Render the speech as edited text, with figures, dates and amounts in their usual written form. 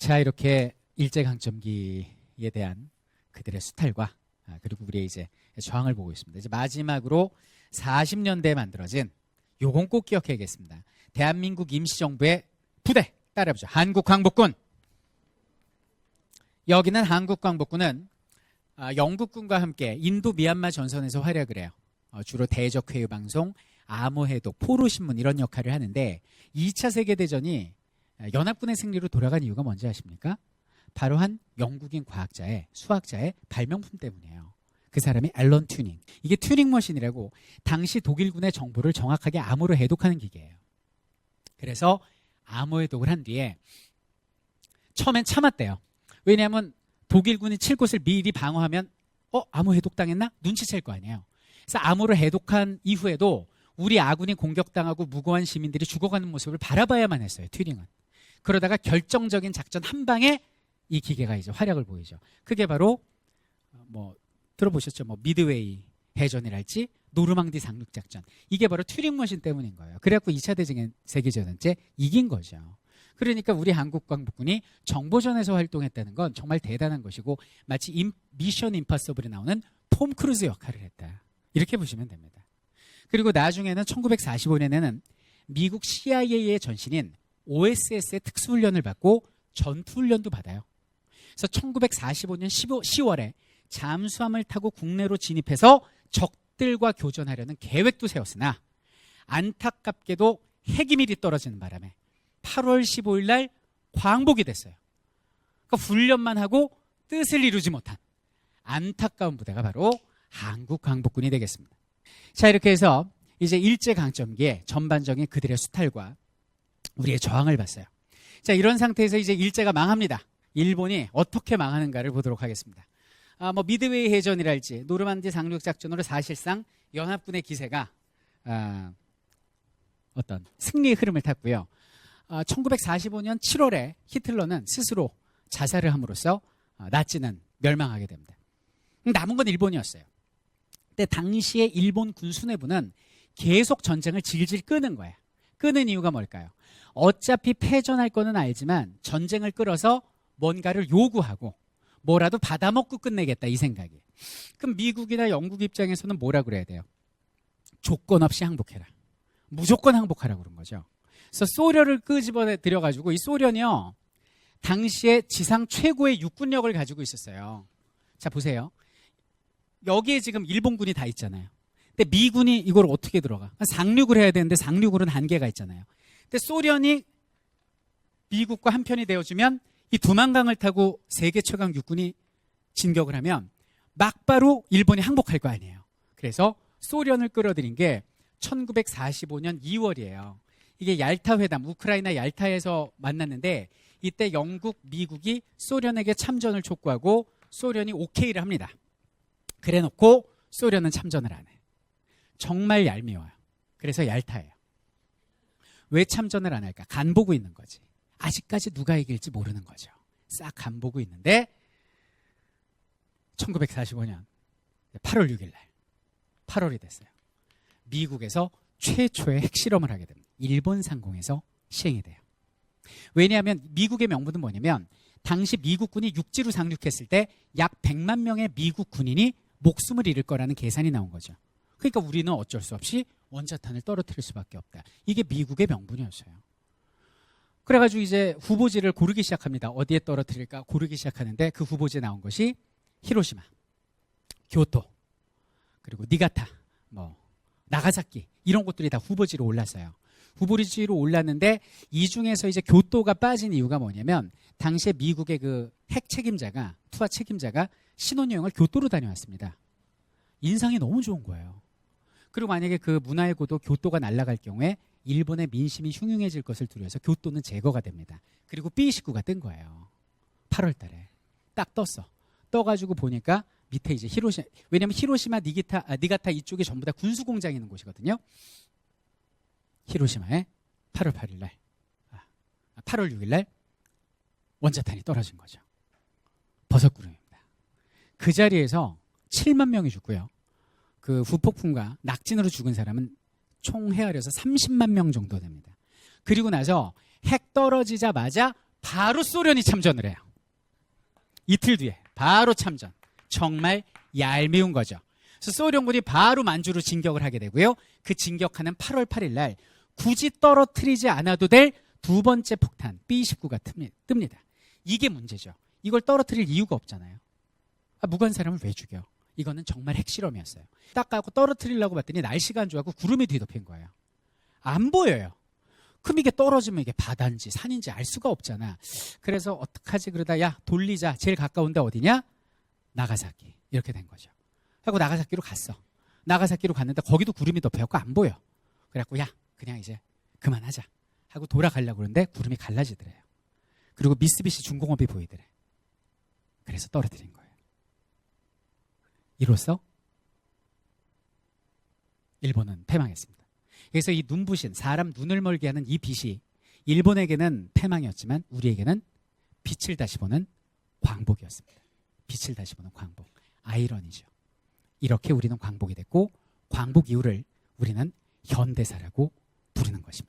자, 이렇게 일제강점기에 대한 그들의 수탈과 그리고 우리의 이제 저항을 보고 있습니다. 이제 마지막으로 40년대에 만들어진 요건 꼭 기억해야겠습니다. 대한민국 임시정부의 부대 따라해보죠. 한국광복군. 여기는 한국광복군은 영국군과 함께 인도 미얀마 전선에서 활약을 해요. 주로 대적회의방송, 암호해독, 포로신문 이런 역할을 하는데 2차 세계대전이 연합군의 승리로 돌아간 이유가 뭔지 아십니까? 바로 한 영국인 과학자의 수학자의 발명품 때문이에요. 그 사람이 앨런 튜닝. 이게 튜닝 머신이라고 당시 독일군의 정보를 정확하게 암호로 해독하는 기계예요. 그래서 암호 해독을 한 뒤에 처음엔 참았대요. 왜냐하면 독일군이 칠 곳을 미리 방어하면 암호 해독당했나? 눈치챌 거 아니에요. 그래서 암호를 해독한 이후에도 우리 아군이 공격당하고 무고한 시민들이 죽어가는 모습을 바라봐야만 했어요. 튜링은. 그러다가 결정적인 작전 한 방에 이 기계가 이제 활약을 보이죠. 그게 바로 들어보셨죠? 미드웨이 해전이랄지 노르망디 상륙 작전. 이게 바로 튜링 머신 때문인 거예요. 그래갖고 2차 세계대전 때 이긴 거죠. 그러니까 우리 한국광복군이 정보전에서 활동했다는 건 정말 대단한 것이고 마치 미션 임파서블에 나오는 톰 크루즈 역할을 했다. 이렇게 보시면 됩니다. 그리고 나중에는 1945년에는 미국 CIA의 전신인 OSS의 특수훈련을 받고 전투훈련도 받아요. 그래서 1945년 10월에 잠수함을 타고 국내로 진입해서 적들과 교전하려는 계획도 세웠으나 안타깝게도 핵기밀이 떨어지는 바람에 8월 15일 날 광복이 됐어요. 그러니까 훈련만 하고 뜻을 이루지 못한 안타까운 부대가 바로 한국광복군이 되겠습니다. 자, 이렇게 해서 이제 일제강점기에 전반적인 그들의 수탈과 우리의 저항을 봤어요. 자, 이런 상태에서 이제 일제가 망합니다. 일본이 어떻게 망하는가를 보도록 하겠습니다. 미드웨이 해전이랄지 노르만디 상륙 작전으로 사실상 연합군의 기세가 어떤 승리의 흐름을 탔고요. 1945년 7월에 히틀러는 스스로 자살을 함으로써 나치는 멸망하게 됩니다. 남은 건 일본이었어요. 근데 당시에 일본 군 수뇌부는 계속 전쟁을 질질 끄는 거예요. 끄는 이유가 뭘까요? 어차피 패전할 거는 알지만 전쟁을 끌어서 뭔가를 요구하고 뭐라도 받아먹고 끝내겠다 이 생각이. 그럼 미국이나 영국 입장에서는 뭐라 그래야 돼요? 조건 없이 항복해라. 무조건 항복하라고 그런 거죠. 그래서 소련을 끄집어 들여가지고 이 소련이요 당시에 지상 최고의 육군력을 가지고 있었어요. 자, 보세요. 여기에 지금 일본군이 다 있잖아요. 근데 미군이 이걸 어떻게 들어가? 상륙을 해야 되는데 상륙으로는 한계가 있잖아요. 근데 소련이 미국과 한편이 되어주면 이 두만강을 타고 세계 최강 육군이 진격을 하면 막바로 일본이 항복할 거 아니에요. 그래서 소련을 끌어들인 게 1945년 2월이에요. 이게 얄타 회담, 우크라이나 얄타에서 만났는데 이때 영국, 미국이 소련에게 참전을 촉구하고 소련이 오케이를 합니다. 그래놓고 소련은 참전을 안 해. 정말 얄미워요. 그래서 얄타예요. 왜 참전을 안 할까? 간 보고 있는 거지. 아직까지 누가 이길지 모르는 거죠. 싹 간 보고 있는데 1945년 8월 6일 날 8월이 됐어요. 미국에서 최초의 핵실험을 하게 됩니다. 일본 상공에서 시행이 돼요. 왜냐하면 미국의 명분은 뭐냐면 당시 미국군이 육지로 상륙했을 때 약 100만 명의 미국 군인이 목숨을 잃을 거라는 계산이 나온 거죠. 그러니까 우리는 어쩔 수 없이 원자탄을 떨어뜨릴 수밖에 없다. 이게 미국의 명분이었어요. 그래가지고 이제 후보지를 고르기 시작합니다. 어디에 떨어뜨릴까 고르기 시작하는데 그 후보지에 나온 것이 히로시마, 교토, 그리고 니가타, 나가사키 이런 곳들이 다 후보지로 올랐어요. 후보지로 올랐는데 이 중에서 이제 교토가 빠진 이유가 뭐냐면 당시에 미국의 그 핵 책임자가 투하 책임자가 신혼여행을 교토로 다녀왔습니다. 인상이 너무 좋은 거예요. 그리고 만약에 그 문화의 고도 교토가 날아갈 경우에 일본의 민심이 흉흉해질 것을 두려워서 교토는 제거가 됩니다. 그리고 B29가 뜬 거예요. 8월 달에 딱 떴어. 떠가지고 보니까 밑에 이제 히로시마, 왜냐면 히로시마, 니가타 이쪽에 전부 다 군수 공장이 있는 곳이거든요. 히로시마에 8월 8일 날, 8월 6일 날 원자탄이 떨어진 거죠. 버섯구름입니다. 그 자리에서 7만 명이 죽고요. 그 후폭풍과 낙진으로 죽은 사람은 총 헤아려서 30만 명 정도 됩니다. 그리고 나서 핵 떨어지자마자 바로 소련이 참전을 해요. 이틀 뒤에 바로 참전. 정말 얄미운 거죠. 그래서 소련군이 바로 만주로 진격을 하게 되고요. 그 진격하는 8월 8일 날 굳이 떨어뜨리지 않아도 될 두 번째 폭탄 B-29가 뜹니다. 이게 문제죠. 이걸 떨어뜨릴 이유가 없잖아요. 무고한 사람을 왜 죽여? 이거는 정말 핵실험이었어요. 딱 가고 떨어뜨리려고 봤더니 날씨가 안 좋아서 구름이 뒤덮인 거예요. 안 보여요. 그럼 이게 떨어지면 이게 바다인지 산인지 알 수가 없잖아. 그래서 어떡하지 그러다 야 돌리자. 제일 가까운 데 어디냐? 나가사키. 이렇게 된 거죠. 하고 나가사키로 갔어. 나가사키로 갔는데 거기도 구름이 덮여갖고 안 보여. 그래갖고 야 그냥 이제 그만하자 하고 돌아가려고 그러는데 구름이 갈라지더래요. 그리고 미쓰비시 중공업이 보이더래. 그래서 떨어뜨린 거예요. 이로써 일본은 패망했습니다. 그래서 이 눈부신 사람 눈을 멀게 하는 이 빛이 일본에게는 패망이었지만 우리에게는 빛을 다시 보는 광복이었습니다. 빛을 다시 보는 광복. 아이러니죠. 이렇게 우리는 광복이 됐고 광복 이후를 우리는 현대사라고 부르는 것입니다.